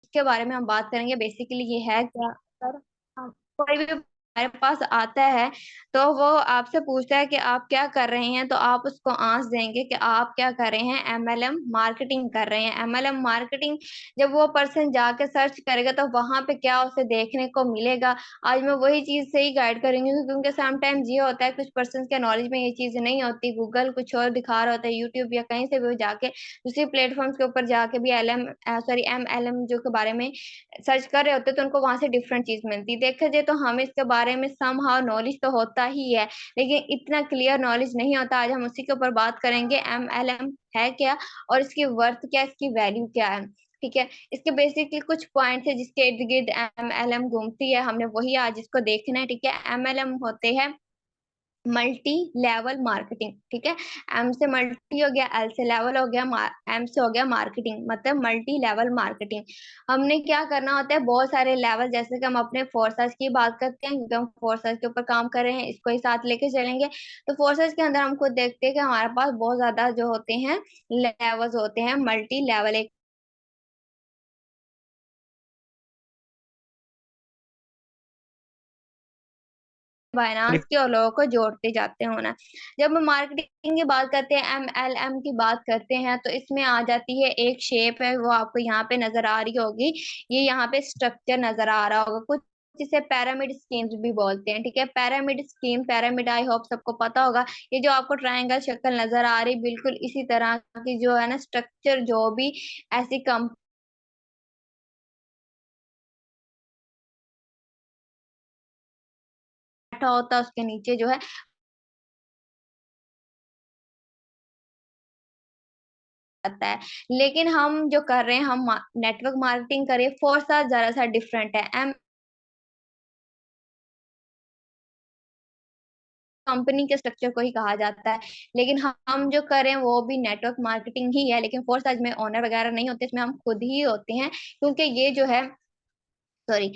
इसके बारे में हम बात करेंगे। बेसिकली ये है क्या, सर, कोई भी हमारे पास आता है तो वो आपसे पूछता है कि आप क्या कर रहे हैं, तो आप उसको आंसर देंगे कि आप क्या कर रहे हैं, एमएलएम मार्केटिंग कर रहे हैं। एमएलएम मार्केटिंग जब वो पर्सन जाके सर्च करेगा तो वहां पे क्या उसे देखने को मिलेगा। आज मैं वही चीज से ही गाइड करेंगी, क्योंकि समटाइम्स ये होता है कुछ पर्सन के नॉलेज में ये चीज नहीं होती, गूगल कुछ और दिखा रहा होता है, यूट्यूब या कहीं से भी वो जाके दूसरी प्लेटफॉर्म्स के ऊपर जाके भी एमएलएम जो के बारे में सर्च कर रहे होते हैं, तो उनको वहां से डिफरेंट चीज मिलती है। देखा जाए तो हमें इसके बारे में सम हाउ नॉलेज तो होता ही है, लेकिन इतना क्लियर नॉलेज नहीं होता। आज हम उसी के ऊपर बात करेंगे, एमएलएम है क्या और इसकी वर्थ क्या, इसकी वैल्यू क्या है। ठीक है, इसके बेसिकली कुछ पॉइंट्स है जिसके इर्द गिर्द एमएलएम घूमती है, हमने वही आज इसको देखना है। ठीक है, एमएलएम होते हैं मल्टी लेवल मार्केटिंग। ठीक है, एम से मल्टी हो गया, एल से लेवल हो गया, एम से हो गया मार्केटिंग, मतलब मल्टी लेवल मार्केटिंग। हमने क्या करना होता है, बहुत सारे लेवल, जैसे कि हम अपने फोर्सेस की बात करते हैं क्योंकि हम फोर्सेस के ऊपर काम कर रहे हैं, इसको ही साथ लेके चलेंगे। तो फोर्सेस के अंदर हम खुद देखते हैं कि हमारे पास बहुत ज्यादा जो होते हैं लेवल्स होते हैं मल्टी लेवल। एक फाइनेंस के और लोगों को जोड़ते जाते हैं होना। जब हम मार्केटिंग की बात करते हैं, एमएलएम की बात करते हैं, तो इसमें आ जाती है एक शेप है, वो आपको यहाँ पे नजर आ रही होगी। ये यहाँ पे स्ट्रक्चर नजर आ रहा होगा कुछ, जिसे पैरामिड स्कीम्स भी बोलते हैं। ठीक है, pyramid scheme, pyramid I hope सबको पता होगा। ये जो आपको ट्रायंगल शक्ल नजर आ रही, बिल्कुल इसी तरह की जो है ना स्ट्रक्चर, जो भी ऐसी कंपनी बैठा होता है उसके नीचे जो है आता है। लेकिन हम जो कर रहे हैं, हम नेटवर्क मार्केटिंग करें, फोर सा जरा सा डिफरेंट है। एम कंपनी के स्ट्रक्चर को ही कहा जाता है, लेकिन हम जो करें वो भी नेटवर्क मार्केटिंग ही है, लेकिन फोर साइज में ओनर वगैरह नहीं होते, इसमें हम खुद ही होते हैं। क्योंकि ये जो है, सॉरी,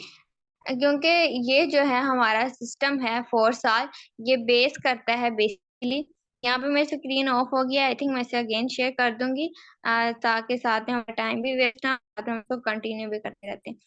क्योंकि ये जो है हमारा सिस्टम है फोर साल, ये बेस करता है बेसिकली। यहाँ पे मेरी स्क्रीन ऑफ हो गया, आई थिंक मैं इसे अगेन शेयर कर दूंगी, ताकि साथ में हमारा टाइम भी वेस्ट ना, साथ में हम इसको कंटिन्यू भी करते रहते हैं।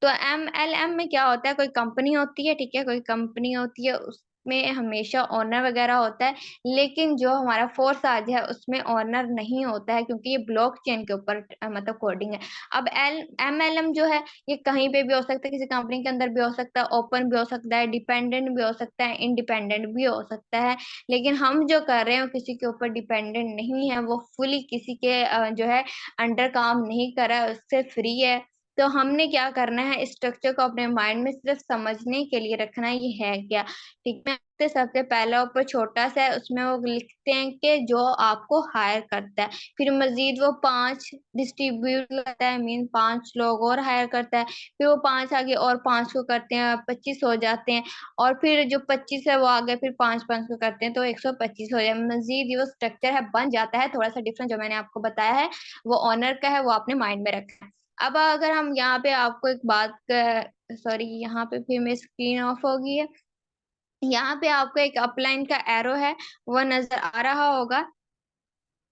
तो एमएलएम में क्या होता है, कोई कंपनी होती है, ठीक है, कोई कंपनी होती है, उसमें हमेशा ओनर वगैरह होता है। लेकिन जो हमारा फोर्स आज है उसमें ओनर नहीं होता है, क्योंकि ये ब्लॉकचेन के ऊपर मतलब कोडिंग है। अब एल एमएलएम जो है ये कहीं पे भी हो सकता है, किसी कंपनी के अंदर भी हो सकता है, ओपन भी हो सकता है, डिपेंडेंट भी हो सकता है, इंडिपेंडेंट भी हो सकता है। लेकिन हम जो कर रहे हैं वो किसी के ऊपर डिपेंडेंट नहीं है, वो फुली किसी के जो है अंडर काम नहीं कर रहा है, उससे फ्री है। तो हमने क्या करना है, स्ट्रक्चर को अपने माइंड में सिर्फ समझने के लिए रखना है, ये है क्या। ठीक है, तो सबसे पहला ऊपर छोटा सा है, उसमें वो लिखते हैं कि जो आपको हायर करता है। फिर मजीद वो 5 डिस्ट्रीब्यूट करता है, मीन 5 लोग और हायर करता है। फिर वो 5 आगे और 5 को करते हैं, 25 हो जाते हैं। और फिर जो 25 है वो आगे फिर 5 5 को करते हैं, तो 125 हो जाए। मजीद ये वो स्ट्रक्चर है बन जाता है, थोड़ा सा डिफरेंट जो मैंने आपको बताया है वो ऑनर का है, वो आपने माइंड में रखा है। अब अगर हम यहाँ पे आपको एक बात, सॉरी, यहाँ पे फिर मेरी स्क्रीन ऑफ हो गई है। यहाँ पे आपको एक अपलाइन का एरो है, वो नजर आ रहा होगा।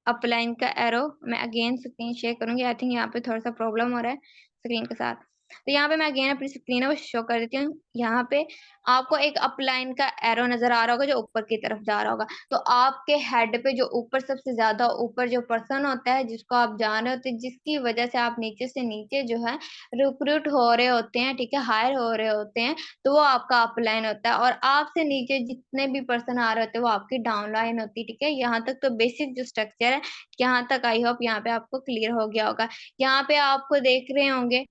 अपलाइन का एरो, मैं अगेन स्क्रीन शेयर करूंगी, आई थिंक यहाँ पे थोड़ा सा प्रॉब्लम हो रहा है स्क्रीन के साथ। तो यहाँ पे मैं अगेन अपनी स्क्रीन है वो शो कर देती हूँ। यहाँ पे आपको एक अपलाइन का एरो नजर आ रहा होगा जो ऊपर की तरफ जा रहा होगा। तो आपके हेड पे जो ऊपर सबसे ज्यादा ऊपर जो पर्सन होता है जिसको आप जान रहे होते हैं, जिसकी वजह से आप नीचे से नीचे जो है रिक्रूट हो रहे होते हैं, ठीक है, हायर हो रहे होते हैं, तो वो आपका अपलाइन होता है। और आपसे नीचे जितने भी पर्सन आ रहे होते हैं वो आपकी डाउनलाइन होती है। ठीक है, यहाँ तक तो बेसिक जो स्ट्रक्चर है, यहाँ तक आई होप यहाँ पे आपको क्लियर हो गया होगा। यहाँ पे आपको देख रहे होंगे,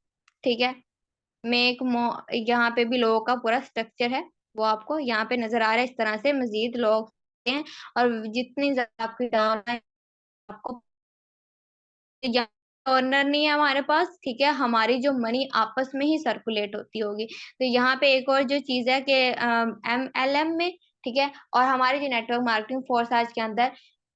ठीक है, मेक मो, यहाँ पे भी लोगों का पूरा स्ट्रक्चर है, वो आपको यहाँ पे नजर आ रहा है। इस तरह से मजीद लोग हैं, और जितनी ज्यादा आपकी डाउनलाइन, आपको ऑनर नहीं है हमारे पास, ठीक है, हमारी जो मनी आपस में ही सर्कुलेट होती होगी। तो यहाँ पे एक और जो चीज है कि एमएलएम में, ठीक है, और हमारी जो नेटवर्क मार्केटिंग फोर्स आज के अंदर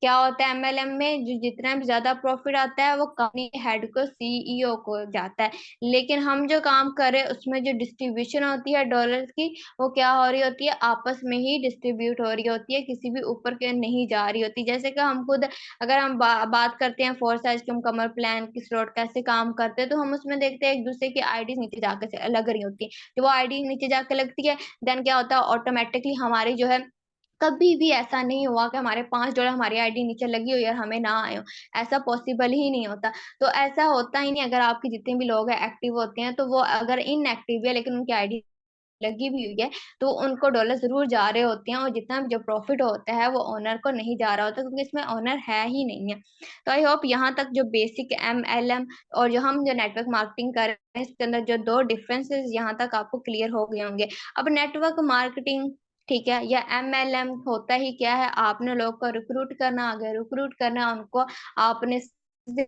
क्या होता है एमएलएम में, जो जितना भी ज्यादा प्रॉफिट आता है वो कंपनी हेड को, सीईओ को जाता है। लेकिन हम जो काम कर रहे हैं उसमें जो डिस्ट्रीब्यूशन होती है डॉलर्स की, वो क्या हो रही होती है, आपस में ही डिस्ट्रीब्यूट हो रही होती है, किसी भी ऊपर के नहीं जा रही होती। जैसे कि हम खुद, अगर हम बात करते हैं फोर साइज की, हम कमर प्लान की स्लॉट कैसे काम करते हैं, तो हम उसमें देखते हैं एक दूसरे की आईडी नीचे जाकर से लग रही होती है। जब वो आईडी नीचे जाकर लगती है, देन क्या होता है, ऑटोमेटिकली हमारी जो है, कभी भी ऐसा नहीं हुआ कि हमारे $5 हमारी आईडी नीचे लगी हुई है और हमें ना आए हो, ऐसा पॉसिबल ही नहीं होता। तो ऐसा होता ही नहीं, अगर आपके जितने भी लोग हैं एक्टिव होते हैं, तो वो अगर इनएक्टिव है लेकिन उनकी आईडी लगी भी हुई है, तो उनको डॉलर ज़रूर जा रहे होते हैं, और जितना भी जो प्रॉफ़िट होता है वो ओनर को नहीं जा रहा होता, क्योंकि इसमें ओनर है ही नहीं है। तो आई होप यहाँ तक जो बेसिक एमएलएम और जो हम जो नेटवर्क मार्केटिंग कर रहे हैं, इसके अंदर जो 2 डिफरेंसेस यहाँ तक आपको क्लियर हो गए होंगे। अब नेटवर्क मार्केटिंग, ठीक है, या एमएलएम होता ही क्या है, आपने लोग को रिक्रूट करना, आगे रिक्रूट करना, उनको आपने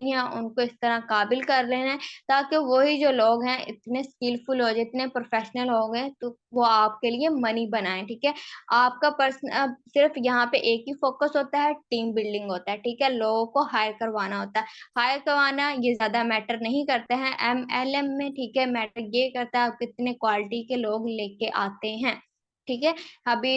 या उनको इस तरह काबिल कर लेना है, ताकि वही जो लोग हैं इतने स्किलफुल हो जाए, इतने प्रोफेशनल हो गए, तो वो आपके लिए मनी बनाएँ, ठीक है? आपका सिर्फ यहाँ पे एक ही फोकस होता है, टीम बिल्डिंग होता है, ठीक है? लोगों को हायर करवाना होता है। हायर करवाना ये ज़्यादा मैटर नहीं करते हैं एमएलएम में, ठीक है? मैटर ये करता है आप कितने क्वालिटी के लोग लेके आते हैं, ठीक है? अभी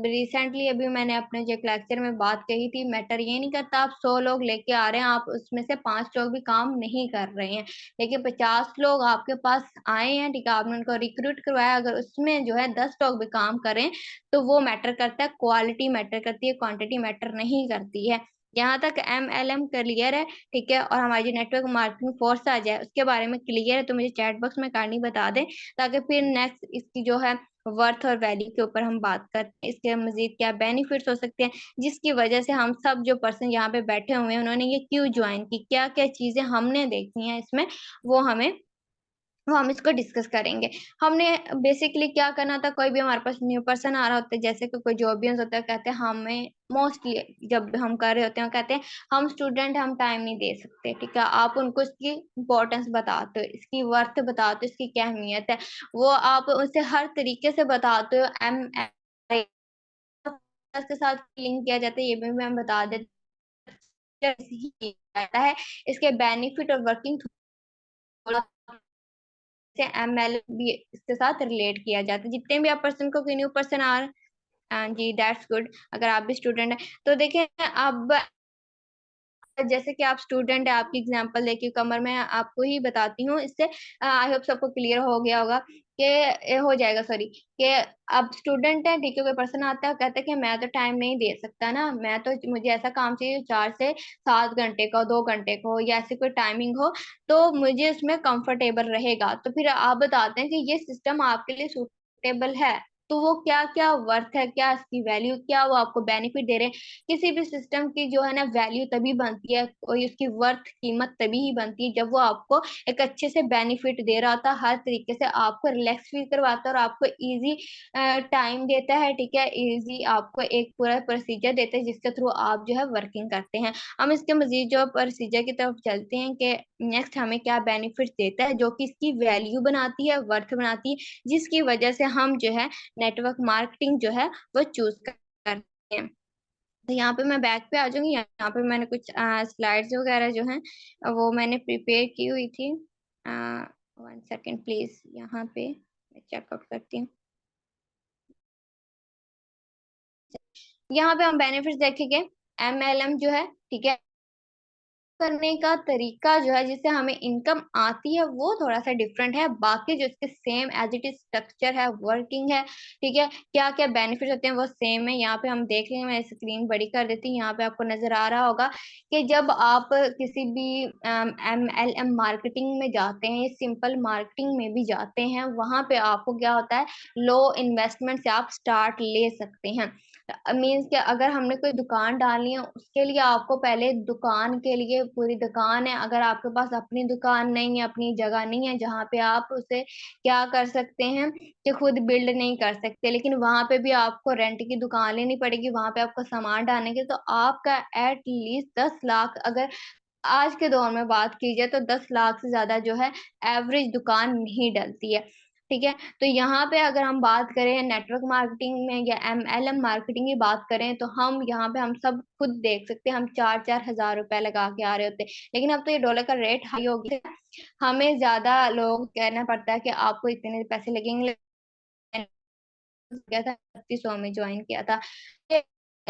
रिसेंटली अभी मैंने अपने जो एक लेक्चर में बात कही थी, मैटर ये नहीं करता आप 100 लोग लेके आ रहे हैं, आप उसमें से 5 लोग भी काम नहीं कर रहे हैं। लेकिन 50 लोग आपके पास आए हैं, ठीक है, आपने उनको रिक्रूट करवाया, अगर उसमें जो है 10 लोग भी काम करें, तो वो मैटर करता है, क्वालिटी मैटर करती है, क्वांटिटी मैटर नहीं करती है। यहाँ तक एमएलएम क्लियर है, ठीक है? और हमारी जो नेटवर्क मार्केटिंग फोर्स आ जाए, उसके बारे में क्लियर है, तो मुझे चैट बॉक्स में काइंडली बता दें, ताकि फिर नेक्स्ट इसकी जो है वर्थ और वैल्यू के ऊपर हम बात करते हैं। इसके मज़ीद क्या बेनिफिट्स हो सकते हैं, जिसकी वजह से हम सब जो पर्सन यहाँ पे बैठे हुए हैं, उन्होंने ये क्यों जॉइन की, क्या-क्या चीज़ें हमने देखी हैं इसमें, वो हमें वो हम इसको डिस्कस करेंगे। हमने बेसिकली क्या करना था, कोई भी हमारे पास न्यू पर्सन आ रहा होता है, जैसे कि कोई जॉबियंस होता है, कहते हैं हमें मोस्टली जब हम कर रहे होते हैं, वो कहते हैं हम स्टूडेंट हैं, हम टाइम नहीं दे सकते, ठीक है? आप उनको इसकी इम्पोर्टेंस बताते हो, इसकी वर्थ बताते हो, इसकी क्या अहमियत है, वो आप उसे हर तरीके से बताते हो। के साथ लिंक किया जाता है, ये भी मैं बता देती हूँ, जाता है। इसके बेनिफिट और वर्किंग थोड़ा से एमएल भी इसके साथ रिलेट किया जाता है। जितने भी आप पर्सन को, कोई न्यू पर्सन आ जी, दैट्स गुड, अगर आप भी स्टूडेंट हैं। तो देखिए, अब जैसे कि आप स्टूडेंट हैं, आपकी एग्जांपल देखिए, कमर मैं आपको ही बताती हूँ, इससे आई होप सबको क्लियर हो गया होगा कि हो जाएगा, सॉरी, कि अब स्टूडेंट है, ठीक है, कोई पर्सन आता है, कहता है कि मैं तो टाइम नहीं दे सकता ना, मैं तो, मुझे ऐसा काम चाहिए 4 से 7 घंटे का, 2 घंटे का हो, या ऐसी कोई टाइमिंग हो, तो मुझे उसमें कंफर्टेबल रहेगा। तो फिर आप बताते हैं कि ये सिस्टम आपके लिए सूटेबल है, तो वो क्या-क्या वर्थ है, क्या इसकी वैल्यू, क्या वो आपको बेनिफिट दे रहे हैं। किसी भी सिस्टम की जो है ना वैल्यू तभी बनती है, कोई उसकी वर्थ, कीमत तभी ही बनती है, जब वो आपको एक अच्छे से बेनिफिट दे रहा होता है, हर तरीके से आपको रिलैक्स फील करवाता है, और आपको ईज़ी टाइम देता है, ठीक है? ईज़ी आपको एक पूरा प्रोसीजर देता है, जिसके थ्रू आप जो है वर्किंग करते हैं। हम इसके मज़ीद जो प्रोसीजर की तरफ चलते हैं कि नेक्स्ट हमें क्या बेनिफिट्स देता है, जो कि इसकी वैल्यू बनाती है, वर्थ बनाती है, जिसकी वजह से हम जो है नेटवर्क मार्केटिंग जो है वो चूज़ करते हैं। तो यहाँ पे मैं बैक पे आ जाऊँगी, यहाँ पे मैंने कुछ स्लाइड्स वगैरह जो हैं वो मैंने प्रिपेयर की हुई थी। 1 सेकंड प्लीज़, यहाँ पे मैं चेकआउट करती हूँ। यहाँ पे हम बेनिफिट्स देखेंगे, एमएलएम जो है, ठीक है? करने का तरीका जो है, जिससे हमें इनकम आती है, वो थोड़ा-सा डिफरेंट है। बाकी जो इसके same as it is structure है, वर्किंग है, ठीक है? क्या-क्या बेनिफिट्स होते हैं वो सेम है। यहाँ पे हम देख लेंगे, मैं स्क्रीन बड़ी कर देती हूँ, यहाँ पे आपको नज़र आ रहा होगा कि जब आप किसी भी एमएलएम मार्केटिंग में जाते हैं, सिंपल मार्केटिंग में भी जाते हैं, वहाँ पे आपको क्या होता है, लो इन्वेस्टमेंट से आप स्टार्ट ले सकते हैं। मीन्स कि अगर हमने कोई दुकान डालनी है, उसके लिए आपको पहले दुकान के लिए, पूरी दुकान है, अगर आपके पास अपनी दुकान नहीं है, अपनी जगह नहीं है जहाँ पे आप उसे क्या कर सकते हैं कि खुद बिल्ड नहीं कर सकते, लेकिन वहाँ पे भी आपको रेंट की दुकान लेनी पड़ेगी, वहाँ पे आपको सामान डालने के, तो आपका एट लीस्ट 10 लाख, अगर आज के दौर में बात की जाए, तो 10 लाख से ज़्यादा जो है एवरेज दुकान नहीं डलती है। ठीक है। तो यहाँ पे अगर हम बात करें नेटवर्क मार्केटिंग में या MLM मार्केटिंग की बात करें, तो हम यहाँ पे हम सब खुद देख सकते हैं, हम 4-4 हजार रुपए लगा के आ रहे होते हैं। लेकिन अब तो ये डॉलर का रेट हाई हो गया है, हमें ज्यादा लोग कहना पड़ता है कि आपको इतने पैसे लगेंगे। गया था 3100 में ज्वाइन किया था। ये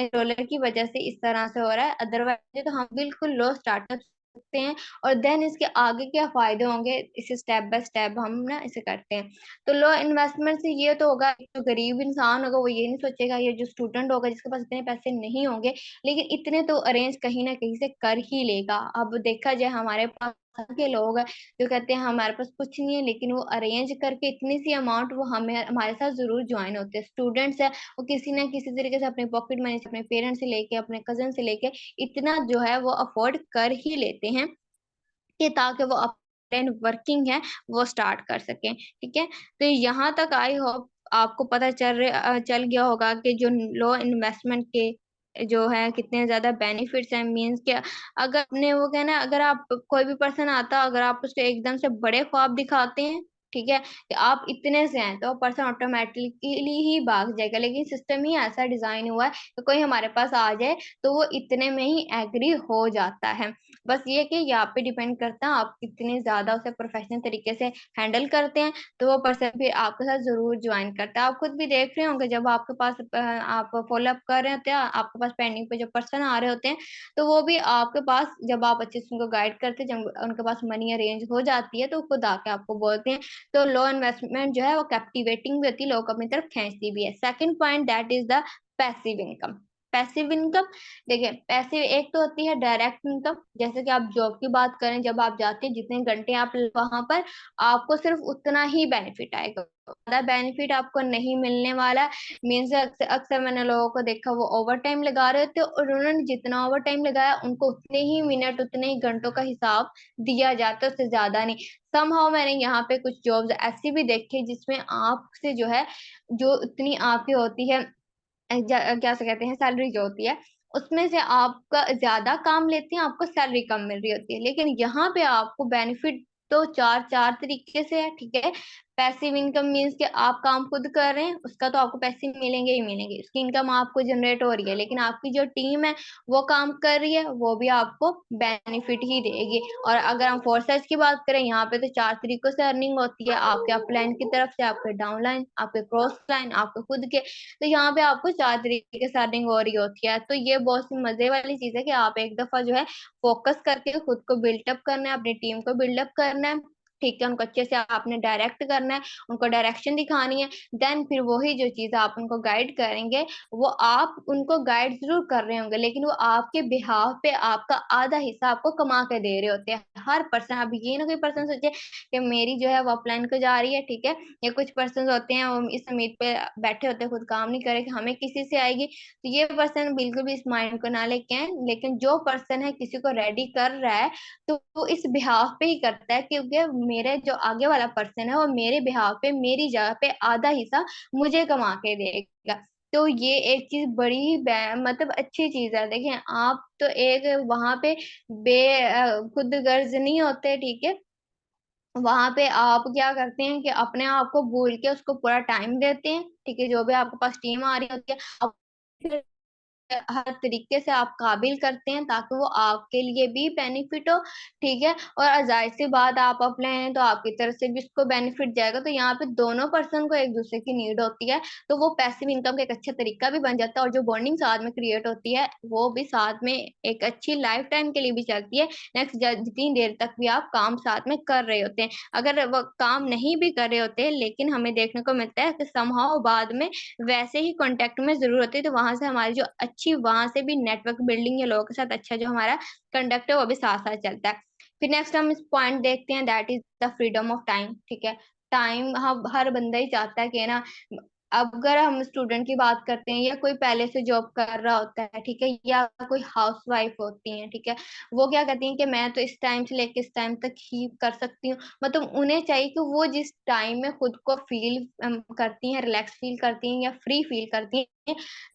डॉलर की वजह से इस तरह से हो रहा है, अदरवाइज तो हम बिल्कुल लो स्टार्टअप सकते हैं। और देन इसके आगे क्या फायदे होंगे, इसे स्टेप बाय स्टेप हम ना इसे करते हैं। तो लो इन्वेस्टमेंट से ये तो होगा, जो गरीब इंसान होगा वो ये नहीं सोचेगा, ये जो स्टूडेंट होगा जिसके पास इतने पैसे नहीं होंगे, लेकिन इतने तो अरेंज कहीं ना कहीं से कर ही लेगा। अब देखा जाए हमारे पास के लोग हैं जो कहते हैं हमारे पास कुछ नहीं है, लेकिन वो अरेंज करके इतनी सी अमाउंट वो हमें हमारे साथ जरूर ज्वाइन होते हैं। स्टूडेंट्स है, वो किसी ना किसी तरीके से अपने पॉकेट मनी से, अपने पेरेंट्स से लेके, अपने कजन से लेके इतना जो है वो अफोर्ड कर ही लेते हैं कि ताकि वो अपने वर्किंग है वो स्टार्ट कर सकें। ठीक है। तो यहाँ तक आई होप आपको पता चल गया होगा कि जो लो इन्वेस्टमेंट के जो है कितने ज्यादा बेनिफिट्स हैं। मीन्स कि अगर आपने वो कहना है, अगर आप कोई भी पर्सन आता, अगर आप उसको एकदम से बड़े ख्वाब दिखाते हैं, ठीक है, कि आप इतने से हैं, तो पर्सन ऑटोमेटिकली ही भाग जाएगा। लेकिन सिस्टम ही ऐसा डिजाइन हुआ है कि कोई हमारे पास आ जाए तो वो इतने में ही एग्री हो जाता है। बस ये कि यहाँ पे डिपेंड करता है आप कितने ज्यादा उसे प्रोफेशनल तरीके से हैंडल करते हैं, तो वो पर्सन भी आपके साथ जरूर ज्वाइन करता है। आप खुद भी देख रहे होंगे जब आपके पास आप फॉलो अप कर रहे होते हैं, आपके पास पेंडिंग पे जो पर्सन आ रहे होते हैं, तो वो भी आपके पास जब आप अच्छे से उनको गाइड करते हैं, जब उनके पास मनी अरेंज हो जाती है, तो खुद आके आपको बोलते हैं। तो लो इन्वेस्टमेंट जो है वो कैप्टिवेटिंग भी होती है, लोग अपनी तरफ खींचती भी है। Second point that is the passive income. Passive income, देखिए पैसिव एक तो होती है डायरेक्ट इनकम। जैसे कि आप जॉब की बात करें, जब आप जाते हैं जितने घंटे आप वहां पर, आपको सिर्फ उतना ही बेनिफिट आएगा, ज्यादा बेनिफिट आपको नहीं मिलने वाला। मीन्स अक्सर अक्सर मैंने लोगों को देखा वो ओवर टाइम लगा रहे थे, और उन्होंने जितना ओवर टाइम लगाया उनको उतने ही मिनट, उतने ही घंटों का हिसाब दिया जाता है, उससे ज्यादा नहीं। समहाउ मैंने यहाँ पे कुछ जॉब्स ऐसी भी देखी जिसमें आपसे जो है, जो उतनी आपकी होती है क्या से कहते हैं सैलरी जो होती है, उसमें से आपका ज्यादा काम लेते हैं, आपको सैलरी कम मिल रही होती है। लेकिन यहाँ पे आपको बेनिफिट तो चार चार तरीके से है। ठीक है। पैसिव इनकम मीन्स कि आप काम खुद कर रहे हैं, उसका तो आपको पैसे मिलेंगे ही मिलेंगे, उसकी इनकम आपको जनरेट हो रही है, लेकिन आपकी जो टीम है वो काम कर रही है, वो भी आपको बेनिफिट ही देगी। और अगर हम फोर्सेज की बात करें, यहाँ पे तो चार तरीकों से अर्निंग होती है, आपके अपलाइन की तरफ से, आपके डाउनलाइन, आपके क्रॉस लाइन, आपके खुद के। तो यहाँ पे आपको चार तरीके से अर्निंग हो रही होती है। तो ये बहुत सी मजे वाली चीज है कि आप एक दफा जो है फोकस करके खुद को बिल्डअप करना है, अपनी टीम को बिल्डअप करना है। ठीक है। उनको अच्छे से आपने डायरेक्ट करना है, उनको डायरेक्शन दिखानी है। देन फिर वही जो चीज आप उनको गाइड करेंगे, वो आप उनको गाइड जरूर कर रहे होंगे, लेकिन वो आपके बिहाव पे आपका आधा हिस्सा आपको कमा के दे रहे होते हैं। हर पर्सन, अब ये ना कोई पर्सन सोचे कि मेरी जो है वो अपलाइन को जा रही है, ठीक है, या कुछ पर्सन होते हैं वो इस उम्मीद पे बैठे होते हैं, खुद काम नहीं करे कि हमें किसी से आएगी। तो ये पर्सन बिल्कुल भी इस माइंड को ना लेके आए। लेकिन जो पर्सन है किसी को रेडी कर रहा है, तो वो इस बिहाफ पे ही करता है, क्योंकि मेरे जो आगे वाला पर्सन है वो मेरे बिहाफ पे, मेरी जगह पे आधा हिस्सा मुझे कमा के देगा। तो ये एक चीज बड़ी ही मतलब अच्छी चीज है। देखिए आप तो एक वहां पे खुद गर्ज नहीं होते, ठीक है, वहां पे आप क्या करते हैं कि अपने आप को भूल के उसको पूरा टाइम देते हैं। ठीक है। जो भी आपके पास टीम आ रही होती है, आप हर तरीके से आप काबिल करते हैं ताकि वो आपके लिए भी बेनिफिट हो। ठीक है। और जाहिर सी बात, आप अपने हैं तो आपकी तरफ से भी उसको बेनिफिट जाएगा। तो यहाँ पे दोनों पर्सन को एक दूसरे की नीड होती है, तो वो पैसिव इनकम का एक अच्छा तरीका भी बन जाता है। और जो बॉन्डिंग साथ में क्रिएट होती है, वो भी साथ में एक अच्छी लाइफ टाइम के लिए भी चलती है। नेक्स्ट जितनी देर तक भी आप काम साथ में कर रहे होते हैं, अगर वो काम नहीं भी कर रहे होते हैं, लेकिन हमें देखने को मिलता है कि समहाउ बाद में वैसे ही कांटेक्ट में जरूर होती है, तो वहां से हमारी जो अच्छी, वहां से भी नेटवर्क बिल्डिंग या लोगों के साथ अच्छा जो हमारा कंडक्ट है वो भी साथ साथ चलता है। फिर नेक्स्ट हम इस पॉइंट देखते हैं, that is the freedom of time. ठीक है। टाइम हम हर बंदा ही चाहता है कि ना, अब अगर हम स्टूडेंट की बात करते हैं या कोई पहले से जॉब कर रहा होता है, ठीक है, या कोई हाउस वाइफ होती है, ठीक है, वो क्या कहती हैं कि मैं तो इस टाइम से लेके इस टाइम तक ही कर सकती हूँ। मतलब उन्हें चाहिए कि वो जिस टाइम में खुद को फील करती हैं, रिलैक्स फील करती हैं या फ्री फील करती हैं,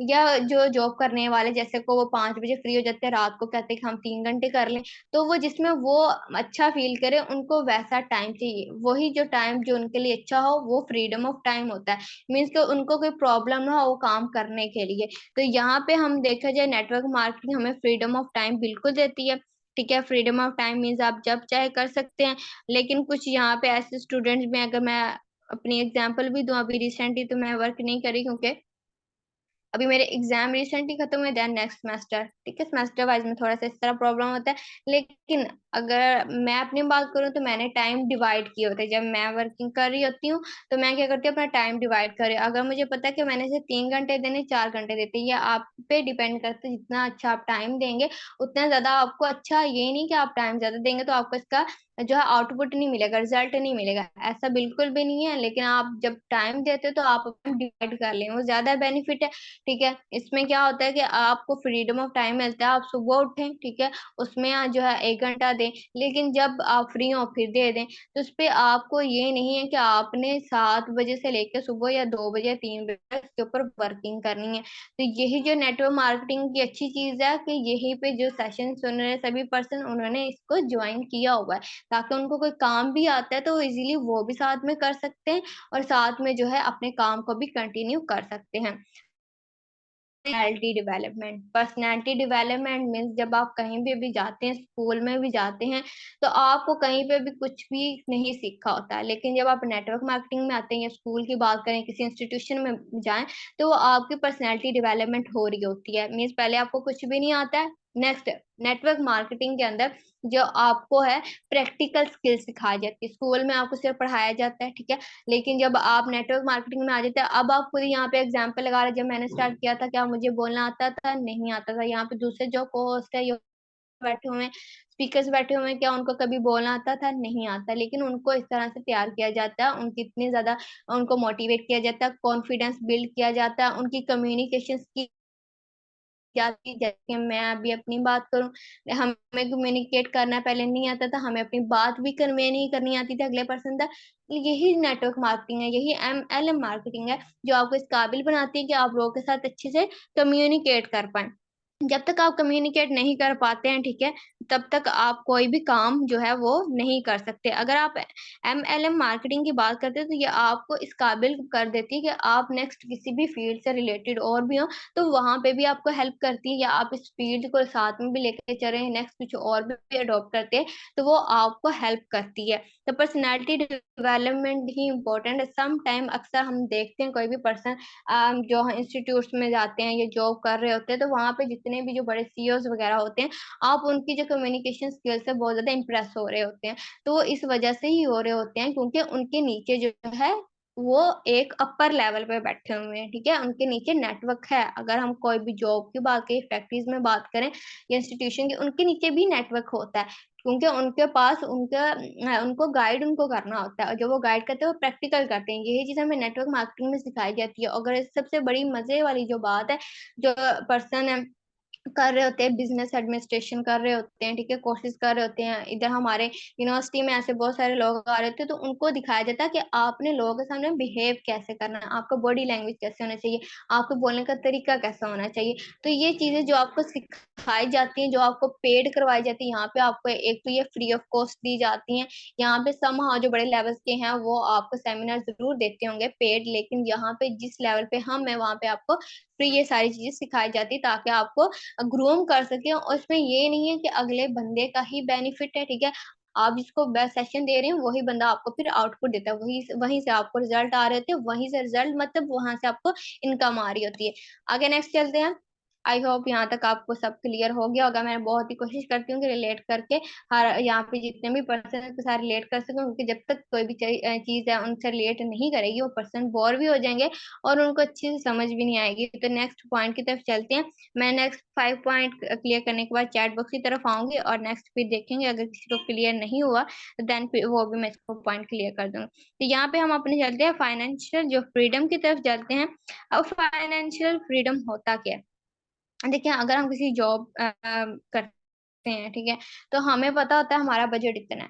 या जो जॉब करने वाले जैसे को वो 5 बजे फ्री हो जाते हैं, रात को कहते हैं कि हम 3 घंटे कर लें, तो वो जिसमें वो अच्छा फील करे उनको वैसा टाइम चाहिए, वही जो टाइम जो उनके लिए अच्छा हो वो फ्रीडम ऑफ टाइम होता है। मीन्स कि उनको कोई प्रॉब्लम ना हो वो काम करने के लिए। तो यहाँ पे हम देखा जाए नेटवर्क मार्केटिंग हमें फ्रीडम ऑफ टाइम बिल्कुल देती है। ठीक है, फ्रीडम ऑफ टाइम मीन्स आप जब चाहे कर सकते हैं। लेकिन कुछ यहाँ पे ऐसे स्टूडेंट्स में, अगर मैं अपनी एग्जाम्पल भी दूं, अभी रिसेंटली तो मैं वर्क नहीं करी क्योंकि अभी मेरे एग्जाम रिसेंटली खत्म हुए, देन नेक्स्ट सेमेस्टर। ठीक है, सेमेस्टर वाइज में थोड़ा सा इस तरह प्रॉब्लम होता है। लेकिन अगर मैं अपनी बात करूँ तो मैंने टाइम डिवाइड किए होते हैं। जब मैं वर्किंग कर रही होती हूँ तो मैं क्या करती हूँ, अपना टाइम डिवाइड कर रही हूँ। अगर मुझे पता है कि मैंने इसे 3 घंटे देने, 4 घंटे देते हैं, ये आप पे डिपेंड करता है। जितना अच्छा आप टाइम देंगे उतना ज्यादा आपको अच्छा, ये नहीं कि आप टाइम ज्यादा देंगे तो आपको इसका जो है आउटपुट नहीं मिलेगा, रिजल्ट नहीं मिलेगा, ऐसा बिल्कुल भी नहीं है। लेकिन आप जब टाइम देते हो तो आप अपना डिवाइड कर लें, वो ज्यादा बेनिफिट है। ठीक है, इसमें क्या होता है कि आपको फ्रीडम ऑफ टाइम मिलता है। आप सुबह उठें, ठीक है, उसमें आप जो है 1 घंटा दें, लेकिन जब आप फ्री हो फिर दे दें। तो उस पे आपको ये नहीं है कि आपने 7 बजे से लेकर सुबह या 2 बजे या 3 बजे तक इसके ऊपर वर्किंग करनी है। तो यही जो नेटवर्क मार्केटिंग की अच्छी चीज है कि यहीं पे जो सेशन सुन रहे हैं सभी पर्सन, उन्होंने इसको ज्वाइन किया हुआ है, ताकि उनको कोई काम भी आता है तो इजीली वो भी साथ में कर सकते हैं, और साथ में जो है अपने काम को भी कंटिन्यू कर सकते हैं। पर्सनैलिटी डेवलपमेंट मीन्स जब आप कहीं भी जाते हैं, स्कूल में भी जाते हैं, तो आपको कहीं पे भी कुछ भी नहीं सीखा होता है। लेकिन जब आप नेटवर्क मार्केटिंग में आते हैं या स्कूल की बात करें, किसी इंस्टीट्यूशन में जाएं, तो वो आपकी पर्सनैलिटी डेवलपमेंट हो रही होती है। मीन्स पहले आपको कुछ भी नहीं आता है, नेक्स्ट नेटवर्क मार्केटिंग के अंदर जो आपको है प्रैक्टिकल स्किल सिखाई जाती है। स्कूल में आपको सिर्फ पढ़ाया जाता है, ठीक है, लेकिन जब आप नेटवर्क मार्केटिंग में आ जाते हैं, अब आप खुद यहाँ पे एग्जांपल लगा रहे हैं, जब मैंने स्टार्ट किया था क्या मुझे बोलना आता था? नहीं आता था। यहाँ पे दूसरे जो को होस्ट है, ये बैठे हुए हैं, स्पीकर्स बैठे हुए हैं, क्या उनको कभी बोलना आता था? नहीं आता। लेकिन उनको इस तरह से तैयार किया जाता है, उनकी इतनी ज्यादा उनको मोटिवेट किया जाता है, कॉन्फिडेंस बिल्ड किया जाता है, उनकी कम्युनिकेशन की जाती। जैसे मैं अभी अपनी बात करूं, हमें कम्युनिकेट करना पहले नहीं आता था, हमें अपनी बात भी कन्वे नहीं करनी आती थी अगले पर्सन तक। यही नेटवर्क मार्केटिंग है, यही MLM मार्केटिंग है, जो आपको इस काबिल बनाती है कि आप लोगों के साथ अच्छे से कम्युनिकेट कर पाए। जब तक आप कम्युनिकेट नहीं कर पाते हैं, ठीक है, तब तक आप कोई भी काम जो है वो नहीं कर सकते। अगर आप MLM मार्केटिंग की बात करते हैं तो ये आपको इस काबिल कर देती है कि आप नेक्स्ट किसी भी फील्ड से रिलेटेड और भी हो तो वहां पे भी आपको हेल्प करती है, या आप इस फील्ड को साथ में भी लेके चल रहे हैं, नेक्स्ट कुछ और भी अडॉप्ट करते हैं तो वो आपको हेल्प करती है। तो पर्सनैलिटी डेवलपमेंट ही इम्पोर्टेंट है। सम टाइम अक्सर हम देखते हैं कोई भी पर्सन जो इंस्टीट्यूट्स में जाते हैं या जॉब कर रहे होते हैं, तो वहां पे जितने भी जो बड़े CEOs वगैरह होते हैं, आप उनकी जो कम्युनिकेशन स्किल से बहुत ज्यादा इम्प्रेस हो रहे होते हैं। तो वो इस वजह से ही हो रहे होते हैं क्योंकि उनके नीचे जो है वो एक अपर लेवल पे बैठे हुए हैं, ठीक है, उनके नीचे नेटवर्क है। अगर हम कोई भी जॉब की बात करें, फैक्ट्रीज में बात करें या इंस्टीट्यूशन की, उनके नीचे भी नेटवर्क होता है, क्योंकि उनके पास उनको गाइड उनको करना होता है, और जो वो गाइड करते हैं वो प्रैक्टिकल करते हैं। यही चीज हमें नेटवर्क मार्केटिंग में सिखाई जाती है। अगर सबसे बड़ी मजे वाली जो बात है, जो पर्सन है कर रहे होते हैं, बिजनेस एडमिनिस्ट्रेशन कर रहे होते हैं, ठीक है, कोर्सेज कर रहे होते हैं, इधर हमारे यूनिवर्सिटी में ऐसे बहुत सारे लोग आ रहे होते हैं, तो उनको दिखाया जाता है कि आपने लोगों के सामने बिहेव कैसे करना है, आपका बॉडी लैंग्वेज कैसे होना चाहिए, आपको बोलने का तरीका कैसा होना चाहिए। तो ये चीजें जो आपको सिखाई जाती हैं, जो आपको पेड करवाई जाती है, यहाँ पे आपको एक तो ये फ्री ऑफ कॉस्ट दी जाती हैं। यहाँ पे समहाउ जो बड़े लेवल्स के हैं वो आपको सेमिनार जरूर देते होंगे पेड, लेकिन यहाँ पे जिस लेवल पे हम है वहाँ पे आपको फ्री ये सारी चीजें सिखाई जाती है, ताकि आपको ग्रूम कर सके। और इसमें ये नहीं है कि अगले बंदे का ही बेनिफिट है, ठीक है, आप जिसको बेस्ट सेशन दे रहे हैं वही बंदा आपको फिर आउटपुट देता है, वही वहीं से आपको रिजल्ट आ रहे होते हैं, वहीं से रिजल्ट मतलब वहां से आपको इनकम आ रही होती है। आगे नेक्स्ट चलते हैं। आई होप यहाँ तक आपको सब क्लियर हो गया होगा। मैं बहुत ही कोशिश करती हूँ कि रिलेट करके हर यहाँ पे जितने भी पर्सन है उसके साथ रिलेट कर सकूं, क्योंकि जब तक कोई भी चीज है उनसे रिलेट नहीं करेगी वो पर्सन बोर भी हो जाएंगे और उनको अच्छे से समझ भी नहीं आएगी। तो नेक्स्ट पॉइंट की तरफ चलते हैं। मैं नेक्स्ट 5 पॉइंट क्लियर करने के बाद चैट बॉक्स की तरफ आऊंगी और नेक्स्ट फिर देखेंगे, अगर किसी को क्लियर नहीं हुआ तो देन फिर वो भी मैं इसको पॉइंट क्लियर कर दूंगी। तो यहाँ पे हम अपने चलते हैं फाइनेंशियल जो फ्रीडम की तरफ चलते हैं। अब फाइनेंशियल फ्रीडम होता क्या है? देखिए, अगर हम किसी जॉब करते हैं, ठीक है, तो हमें पता होता है हमारा बजट इतना है,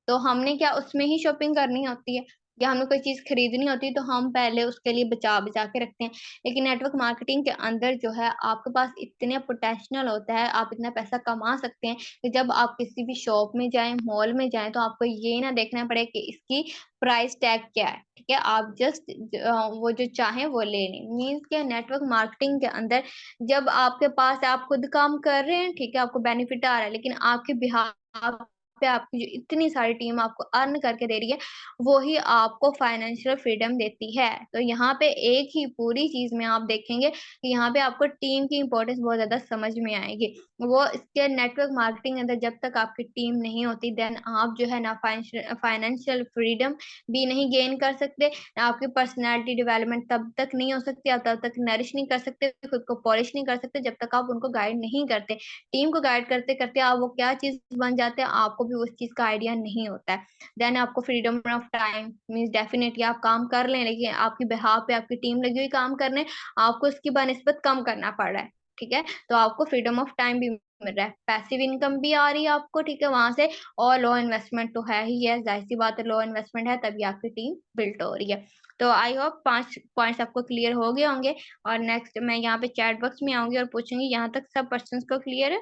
तो हमने क्या उसमें ही शॉपिंग करनी होती है। या हमें कोई चीज खरीदनी होती है तो हम पहले उसके लिए बचा बचा के रखते हैं। लेकिन नेटवर्क मार्केटिंग के अंदर जो है आपके पास इतने पोटेंशियल होता है, आप इतना पैसा कमा सकते हैं कि जब आप किसी भी शॉप में जाएं, मॉल में जाएं, तो आपको ये ना देखना पड़े कि इसकी प्राइस टैग क्या है। ठीक है, आप जस्ट वो जो चाहें वो ले लें। मीन्स के नेटवर्क मार्केटिंग के अंदर जब आपके पास है, आप खुद काम कर रहे हैं, ठीक है, आपको बेनिफिट आ रहा है, लेकिन आपके बिहाफ पे आपकी जो इतनी सारी टीम आपको अर्न करके दे रही है, वो ही आपको फाइनेंशियल फ्रीडम देती है। तो यहाँ पे एक ही पूरी चीज़ में आप देखेंगे कि यहाँ पे आपको टीम की इम्पोर्टेंस बहुत ज़्यादा समझ में आएगी। वो इसके नेटवर्क मार्केटिंग के अंदर जब तक आपकी टीम नहीं होती, देन आप जो है ना फाइनेंशियल फ्रीडम भी नहीं गेन कर सकते, ना आपकी पर्सनैलिटी डेवलपमेंट तब तक नहीं हो सकती, आप तब तक नरिश नहीं कर सकते, खुद को पॉलिश नहीं कर सकते जब तक आप उनको गाइड नहीं करते। टीम को गाइड करते-करते आप वो क्या चीज़ बन जाते हैं, आपको भी उस चीज़ का आइडिया नहीं होता है। देन आपको freedom of time means definitely आप काम कर लें, लेकिन आपकी बिहाफ पे आपकी टीम लगी हुई काम करने, आपको उसकी बनिस्बत कम करना पड़ रहा है। ठीक है, तो आपको फ्रीडम ऑफ टाइम भी मिल रहा है, पैसिव इनकम भी आ रही है आपको, ठीक है, वहां से। और लो इन्वेस्टमेंट तो है ही है, जाहिर सी बात है, लो इन्वेस्टमेंट है तभी आपकी टीम बिल्ट हो रही है। तो आई होप 5 पॉइंट्स आपको क्लियर हो गए होंगे। और नेक्स्ट मैं यहाँ पे चैट बॉक्स में आऊंगी और पूछूंगी, यहाँ तक सब क्वेश्चन को क्लियर है?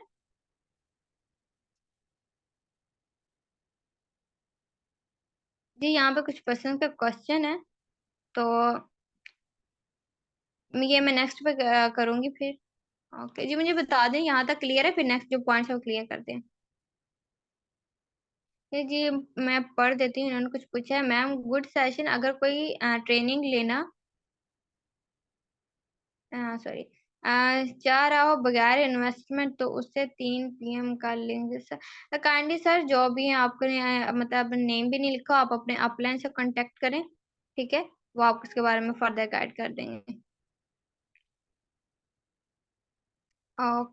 जी, यहाँ पे कुछ पर्सन का क्वेश्चन है, तो ये मैं नेक्स्ट पे करूंगी फिर। ओके जी, मुझे बता दें यहाँ तक क्लियर है, फिर नेक्स्ट जो पॉइंट्स है वो क्लियर करते हैं। ये जी मैं पढ़ देती हूँ, इन्होंने कुछ पूछा है। मैम गुड सेशन, अगर कोई ट्रेनिंग लेना सॉरी चाह रहा हो बगैर इन्वेस्टमेंट, तो उससे 3 PM का लिंक सर काइंडली सर, जो भी है आपको मतलब नेम भी नहीं लिखा, आप अपने अपलाइन से कांटेक्ट करें, ठीक है, वो आपको इसके बारे में फर्दर गाइड कर देंगे।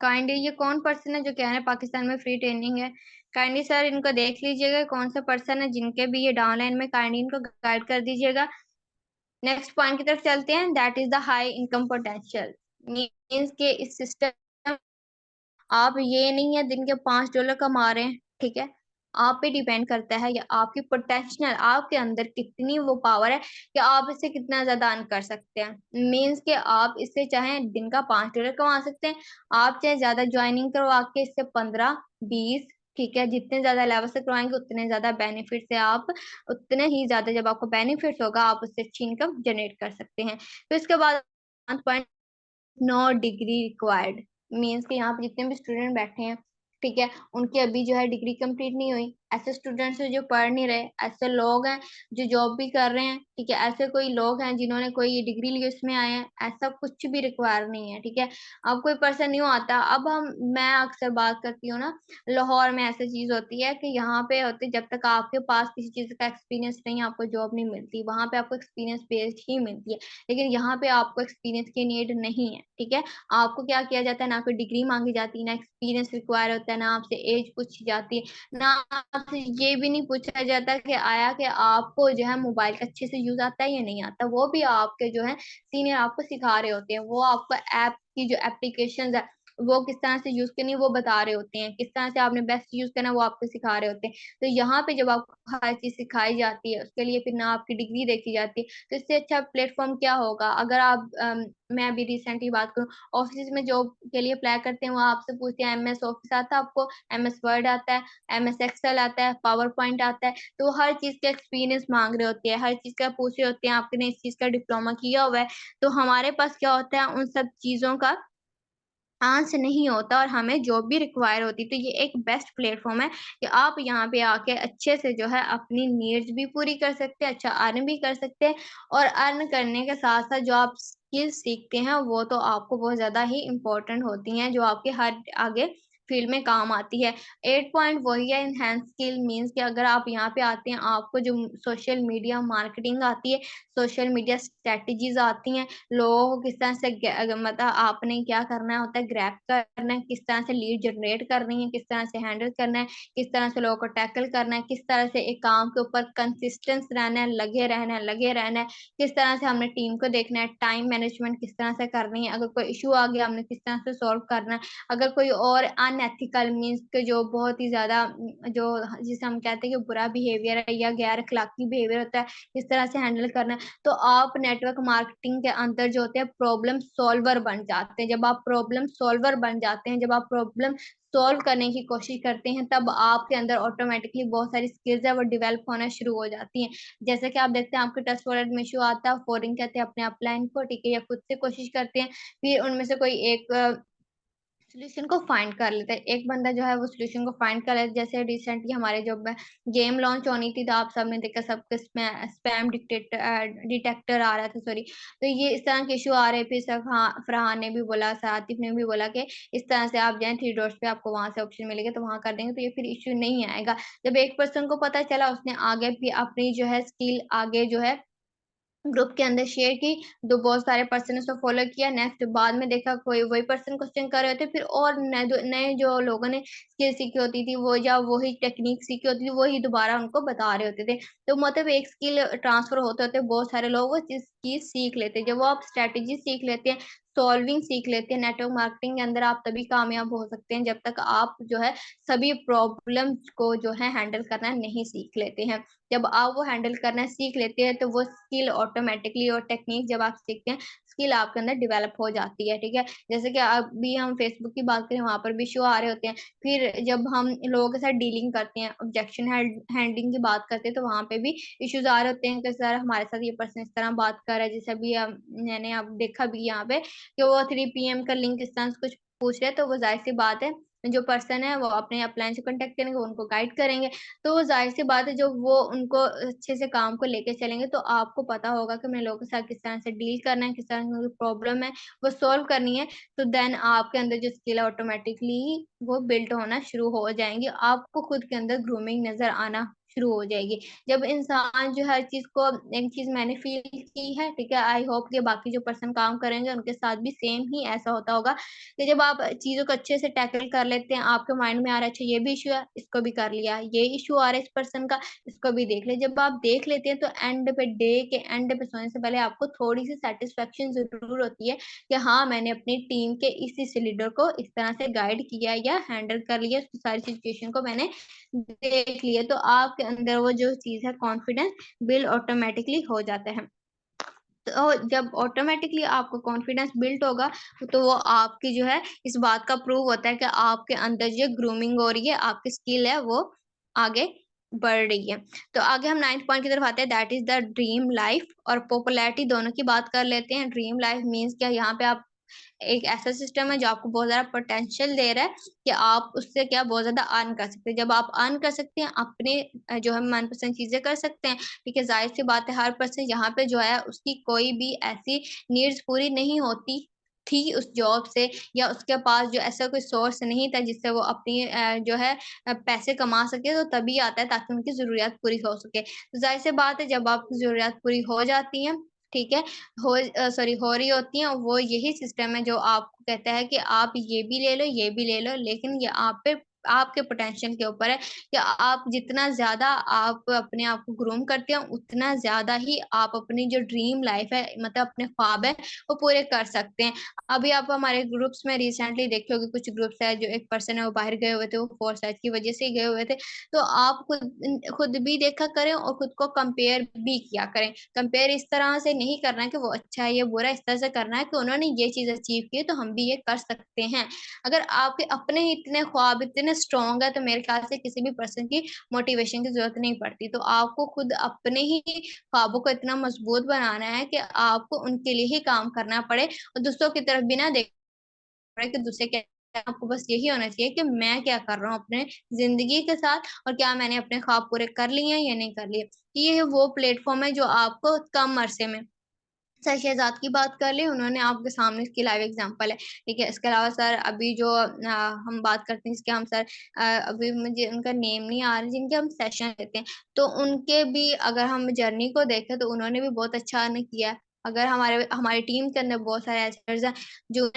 काइंडली ये कौन पर्सन है जो कह रहे हैं पाकिस्तान में फ्री ट्रेनिंग है? काइंडली सर इनको देख लीजिएगा कौन सा पर्सन है, जिनके भी ये डाउनलाइन में काइंडली इनको गाइड कर दीजिएगा। नेक्स्ट पॉइंट की तरफ चलते हैं, that is the high income potential. Means के इस सिस्टम, आप ये नहीं है दिन के $5 कमा रहे हैं, ठीक है, आप पे डिपेंड करता है या आपकी पोटेंशियल, आपके अंदर कितनी वो पावर है कि आप इससे कितना ज्यादा अर्न कर सकते हैं। मीन्स के आप इससे चाहे दिन का $5 कमा सकते हैं, आप चाहे ज्यादा ज्वाइनिंग करवा के इससे 15, 20, ठीक है, जितने ज्यादा लेवल से करवाएंगे उतने ज्यादा बेनिफिट है, आप उतने ही ज्यादा जब आपको बेनिफिट होगा आप उससे अच्छी इनकम जनरेट कर सकते हैं। तो इसके बाद point, no degree required. Means के यहाँ पे जितने भी स्टूडेंट बैठे हैं, ठीक है, उनकी अभी जो है डिग्री कंप्लीट नहीं हुई, ऐसे स्टूडेंट्स हैं जो पढ़ नहीं रहे, ऐसे लोग हैं जो जॉब भी कर रहे हैं, ठीक है, ऐसे कोई लोग हैं जिन्होंने कोई डिग्री ली उसमें आए हैं, ऐसा कुछ भी रिक्वायर नहीं है, ठीक है। अब कोई पर्सन न्यू आता, अब हम मैं अक्सर बात करती हूँ ना, लाहौर में ऐसी चीज होती है कि यहाँ पे होते जब तक आपके पास किसी चीज का एक्सपीरियंस नहीं, आपको जॉब नहीं मिलती, वहां पे आपको एक्सपीरियंस बेस्ड ही मिलती है। लेकिन यहाँ पे आपको एक्सपीरियंस की नीड नहीं है, ठीक है। आपको क्या किया जाता है, ना कोई डिग्री मांगी जाती है, ना एक्सपीरियंस रिक्वायर होता है, ना आपसे एज पूछी जाती है, ना आपसे ये भी नहीं पूछा जाता कि आया कि आपको जो है मोबाइल अच्छे से यूज आता है या नहीं आता। वो भी आपके जो है सीनियर आपको सिखा रहे होते हैं, वो आपको ऐप की जो एप्लीकेशन है वो किस तरह से यूज करनी है वो बता रहे होते हैं, किस तरह से आपने बेस्ट यूज करना है वो आपको सिखा रहे होते हैं। तो यहाँ पे जब आपको हर चीज सिखाई जाती है, उसके लिए फिर ना आपकी डिग्री देखी जाती है, तो इससे अच्छा प्लेटफॉर्म क्या होगा? अगर आप मैं अभी रिसेंटली बात करूँ, ऑफिस में जॉब के लिए अप्लाई करते हैं, वो आपसे पूछते हैं MS ऑफिस आता है आपको, MS वर्ड आता है, MS एक्सेल आता है, पावर पॉइंट आता है, तो वो हर चीज का एक्सपीरियंस मांग रहे होते हैं, हर चीज का पूछ रहे होते हैं आपने इस चीज का डिप्लोमा किया हुआ है। तो हमारे पास क्या होता है, उन सब चीजों का आंसर नहीं होता और हमें जॉब भी रिक्वायर होती। तो ये एक बेस्ट प्लेटफॉर्म है कि आप यहाँ पे आके अच्छे से जो है अपनी नीड्स भी पूरी कर सकते हैं, अच्छा अर्न भी कर सकते हैं। और अर्न करने के साथ साथ जो आप स्किल्स सीखते हैं वो तो आपको बहुत ज्यादा ही इम्पोर्टेंट होती हैं, जो आपके हर आगे फील्ड में काम आती है। 8 पॉइंट वही है, इनहेंस स्किल। मीन्स कि अगर आप यहाँ पे आते हैं, आपको जो सोशल मीडिया मार्केटिंग आती है, सोशल मीडिया स्ट्रेटेजीज आती हैं, लोगों को किस तरह से मतलब आपने क्या करना होता है, ग्रैब करना है, किस तरह से लीड जनरेट करनी है, किस तरह से हैंडल करना है, किस तरह से लोगों को टैकल करना है, किस तरह से एक काम के ऊपर कंसिस्टेंस रहना है, लगे रहना है, किस तरह से हमने टीम को देखना है, टाइम मैनेजमेंट किस तरह से करनी है, अगर कोई इशू आ गया हमने किस तरह से सॉल्व करना है, अगर कोई और अनएथिकल मीन्स के जो बहुत ही ज्यादा जो जिसे हम कहते हैं कि बुरा बिहेवियर है या गैर अखलाकी बिहेवियर होता है, इस तरह से हैंडल करना है। तो आप नेटवर्क मार्केटिंग के अंदर जो होते हैं प्रॉब्लम सॉल्वर बन जाते हैं। जब आप प्रॉब्लम सॉल्वर बन जाते हैं, जब आप प्रॉब्लम सॉल्व करने की कोशिश करते हैं, तब आपके अंदर ऑटोमेटिकली बहुत सारी स्किल्स है वो डेवलप होना शुरू हो जाती हैं। जैसे कि आप देखते हैं आपके ट्रस्ट वॉलेट में इशू आता है, फॉरन कहते हैं अपने अपलाइन को, ठीक है, या खुद से कोशिश करते हैं, फिर उनमें से कोई एक सॉल्यूशन को फाइंड कर लेते हैं। एक बंदा जो है वो सॉल्यूशन को फाइंड कर लेता है। जैसे रिसेंटली हमारे जो गेम लॉन्च होनी थी, तो आप सबने देखा सबके स्पैम डिटेक्टर आ रहा था, सॉरी। तो ये इस तरह के इशू आ रहे, फिर फरहान ने भी बोला, आतिफ ने भी बोला कि इस तरह से आप जाएं 3 डॉट्स पे, आपको वहां से ऑप्शन मिलेगा तो वहां कर देंगे, तो ये फिर इशू नहीं आएगा। जब एक पर्सन को पता चला, उसने आगे भी अपनी जो है स्किल आगे जो है ग्रुप के अंदर शेयर की, तो बहुत सारे पर्सन ने उसको फॉलो किया। नेक्स्ट बाद में देखा कोई वही पर्सन क्वेश्चन कर रहे थे, फिर और नए जो लोगों ने स्किल सीखी होती थी वो, या वही टेक्निक सीखी होती थी, वही दोबारा उनको बता रहे होते थे। तो मतलब एक स्किल ट्रांसफर होते होते बहुत सारे लोग वो चीज सीख लेते हैं। जब वो आप स्ट्रेटेजी सीख लेते हैं, सॉल्विंग सीख लेते हैं, नेटवर्क मार्केटिंग के अंदर आप तभी कामयाब हो सकते हैं जब तक आप जो है सभी प्रॉब्लम्स को जो है हैंडल करना नहीं सीख लेते हैं। जब आप वो हैंडल करना सीख लेते हैं, तो वो स्किल ऑटोमेटिकली, और टेक्निक जब आप सीखते हैं, स्किल आपके अंदर डेवलप हो जाती है, ठीक है। जैसे कि अभी हम फेसबुक की बात करें, वहां पर भी शो आ रहे होते हैं। फिर जब हम लोगों के साथ डीलिंग करते हैं, ऑब्जेक्शन हैंडलिंग की बात करते हैं, तो वहां पे भी इश्यूज आ रहे होते हैं कि सर हमारे साथ ये पर्सन इस तरह बात कर रहा है। जैसे अभी मैंने अब देखा भी यहाँ पे कि वो 3 PM का लिंक इस तरह से कुछ पूछ रहे हैं, तो वो जाहिर सी बात है जो पर्सन है वो अपने अपलाइन से कॉन्टेक्ट करेंगे, वो उनको गाइड करेंगे। तो जाहिर सी बात है, जो वो उनको अच्छे से काम को लेके चलेंगे, तो आपको पता होगा कि मेरे लोगों के साथ किस तरह से डील करना है, किस तरह की प्रॉब्लम है वो सॉल्व करनी है। तो देन आपके अंदर जो स्किल है ऑटोमेटिकली वो बिल्ड होना शुरू हो जाएंगी, आपको खुद के अंदर ग्रूमिंग नजर आना शुरू हो जाएगी। जब इंसान जो हर चीज को, एक चीज मैंने फील की है, ठीक है, आई होप कि बाकी जो पर्सन काम करेंगे उनके साथ भी सेम ही ऐसा होता होगा कि जब आप चीजों को अच्छे से टैकल कर लेते हैं, आपके माइंड में आ रहा है अच्छा ये भी इशू है, इसको भी कर लिया, ये इशू आ रहा है इस पर्सन का, इसको भी देख ले। जब आप देख लेते हैं, तो एंड पे, डे के एंड पे सोने से पहले आपको थोड़ी सी सेटिस्फेक्शन जरूर होती है कि हाँ मैंने अपनी टीम के इस लीडर को इस तरह से गाइड किया या हैंडल कर लिया, उसकी सारी सिचुएशन को मैंने देख लिया। तो आपके अंदर वो जो चीज है कॉन्फिडेंस बिल्ड ऑटोमेटिकली हो जाता है। तो जब ऑटोमेटिकली आपको कॉन्फिडेंस बिल्ड होगा, तो वो आपकी जो है इस बात का प्रूव होता है कि आपके अंदर जो ग्रूमिंग हो रही है, आपकी स्किल है वो आगे बढ़ रही है। तो आगे हम 9th पॉइंट की तरफ आते हैं, that is the dream life और पॉपुलैरिटी दोनों की बात कर लेते हैं। ड्रीम लाइफ मीन्स क्या, यहाँ पे आप एक ऐसा सिस्टम है जो आपको बहुत ज्यादा पोटेंशियल दे रहा है कि आप उससे क्या बहुत ज्यादा अर्न कर सकते हैं। जब आप अर्न कर सकते हैं, अपने जो है मनपसंद चीजें कर सकते हैं, ठीक है, जाहिर सी बात है हर पर्सन यहाँ पे जो है उसकी कोई भी ऐसी नीड्स पूरी नहीं होती थी उस जॉब से, या उसके पास जो ऐसा कोई सोर्स नहीं था जिससे वो अपनी जो है पैसे कमा सके। तो तभी आता है ताकि उनकी जरूरियात पूरी हो सके। तो जाहिर सी बात है जब आपकी जरूरियात पूरी हो जाती है, ठीक है, हो रही होती हैं, वो यही सिस्टम है जो आपको कहता है कि आप ये भी ले लो, ये भी ले लो, लेकिन ये आप पे आपके पोटेंशियल के ऊपर है कि आप जितना ज्यादा आप अपने आप को ग्रूम करते हैं, उतना ज्यादा ही आप अपनी जो ड्रीम लाइफ है, मतलब अपने ख्वाब है, वो पूरे कर सकते हैं। अभी आप हमारे ग्रुप्स में रिसेंटली देखे होंगे, कुछ ग्रुप्स है जो एक पर्सन है वो बाहर गए हुए थे, वो फोरसाइट की वजह से ही गए हुए थे। तो आप खुद खुद भी देखा करें और खुद को कंपेयर भी किया करें। कंपेयर इस तरह से नहीं करना है कि वो अच्छा है ये बुरा, इस तरह से करना है कि उन्होंने ये चीज अचीव की तो हम भी ये कर सकते हैं। अगर आपके अपने ही इतने ख्वाब इतने स्ट्रांग है, तो मेरे ख्याल से किसी भी पर्सन की मोटिवेशन की जरूरत नहीं पड़ती। तो आपको खुद अपने ही ख्वाबों को इतना मजबूत बनाना है कि आपको उनके लिए ही काम करना पड़े, और दूसरों की तरफ भी ना देख पड़े कि दूसरे क्या। आपको बस यही होना चाहिए कि मैं क्या कर रहा हूँ अपने जिंदगी के साथ, और क्या मैंने अपने ख्वाब पूरे कर लिए हैं या नहीं कर लिए। ये है वो प्लेटफॉर्म है जो आपको कम अरसे में, सर शहजाद की बात कर ले, उन्होंने आपके सामने इसकी लाइव एग्जांपल है, ठीक है। इसके अलावा सर अभी जो हम बात करते हैं इसके, हम सर अभी मुझे उनका नेम नहीं आ रहा जिनके हम सेशन लेते हैं, तो उनके भी अगर हम जर्नी को देखें तो उन्होंने भी बहुत अच्छा अर्न किया है। अगर हमारे हमारी टीम के अंदर बहुत सारे ऐसे हैं जो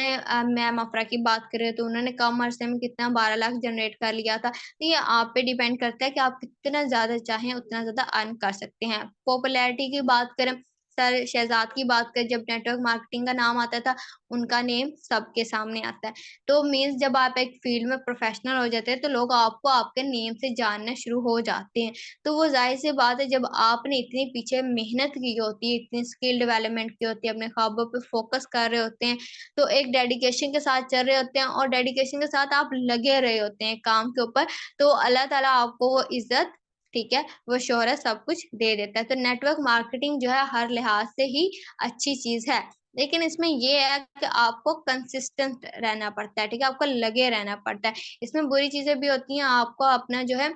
मैम अफरा की बात करें, तो उन्होंने कम अरसे में कितना 12 लाख जनरेट कर लिया था। तो ये आप पे डिपेंड करता है कि आप कितना ज्यादा चाहें उतना ज्यादा अर्न कर सकते हैं। पॉपुलैरिटी की बात करें, सर शहजाद की बात करें, जब नेटवर्क मार्केटिंग का नाम आता था, उनका नेम सबके सामने आता है। तो मीन्स जब आप एक फील्ड में प्रोफेशनल हो जाते हैं तो लोग आपको आपके नेम से जानना शुरू हो जाते हैं। तो वो जाहिर सी बात है, जब आपने इतनी पीछे मेहनत की होती है, इतनी स्किल डेवलपमेंट की होती है, अपने ख्वाबों पे फोकस कर रहे होते हैं, तो एक डेडिकेशन के साथ चल रहे होते हैं और डेडिकेशन के साथ आप लगे रहे होते हैं काम के ऊपर, तो अल्लाह ताला आपको वो इज्जत, ठीक है, वो शोहरत सब कुछ दे देता है। तो नेटवर्क मार्केटिंग जो है हर लिहाज से ही अच्छी चीज है, लेकिन इसमें ये है कि आपको कंसिस्टेंट रहना पड़ता है, ठीक है, आपको लगे रहना पड़ता है। इसमें बुरी चीजें भी होती हैं, आपको अपना जो है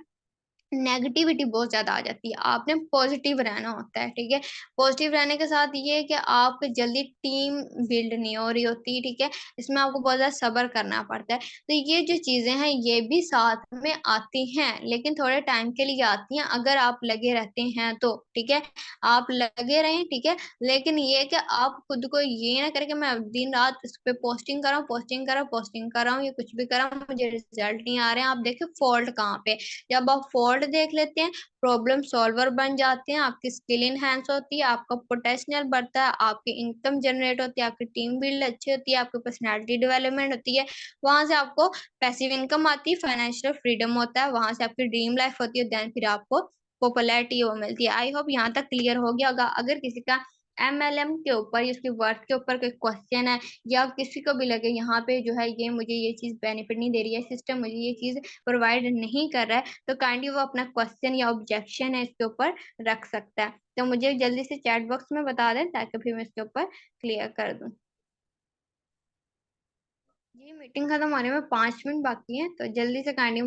नेगेटिविटी बहुत ज़्यादा आ जाती है, आपने पॉजिटिव रहना होता है, ठीक है? पॉजिटिव रहने के साथ ये है कि आप जल्दी टीम बिल्ड नहीं हो रही होती, ठीक है? इसमें आपको बहुत ज़्यादा सब्र करना पड़ता है। तो ये जो चीज़ें हैं, ये भी साथ में आती हैं, लेकिन थोड़े टाइम के लिए आती हैं, अगर आप लगे रहते हैं तो, ठीक है? आप लगे रहें, ठीक है? लेकिन ये है कि आप खुद को ये ना करें कि मैं दिन-रात इस पे पोस्टिंग कर रहा हूँ, पोस्टिंग कर रहा हूँ, पोस्टिंग कर रहा हूँ, या कुछ भी कर रहा हूँ, मुझे रिज़ल्ट नहीं आ रहे हैं। आप देखिए फ़ॉल्ट कहाँ पे है। जब आप फॉल्ट देख लेते हैं, प्रॉब्लम सॉल्वर बन जाते हैं, आपकी स्किल एनहांस होती है, आपका पोटेंशियल बढ़ता है, आपकी इनकम जनरेट होती है, आपकी टीम बिल्ड अच्छी होती है, आपकी पर्सनैलिटी डेवलपमेंट होती है, वहाँ से आपको पैसिव इनकम आती है, फाइनेंशियल फ्रीडम होता है, वहाँ से आपकी ड्रीम लाइफ होती है, देन फिर आपको पॉपुलैरिटी वो मिलती है। आई होप यहाँ तक क्लियर हो गया होगा। अगर किसी का एमएलएम के ऊपर या उसकी वर्थ के ऊपर कोई क्वेश्चन है, या किसी को भी लगे यहाँ पे जो है ये मुझे ये चीज़ बेनिफिट नहीं दे रही है, सिस्टम मुझे ये चीज़ प्रोवाइड नहीं कर रहा है, तो काइंडली वो अपना क्वेश्चन या ऑब्जेक्शन है इसके ऊपर रख सकता है। तो मुझे जल्दी से चैट बॉक्स में बता दें ताकि फिर मैं इसके ऊपर क्लियर कर दूँ। जी, मीटिंग खत्म होने में 5 मिनट बाकी हैं, तो जल्दी से काइंडली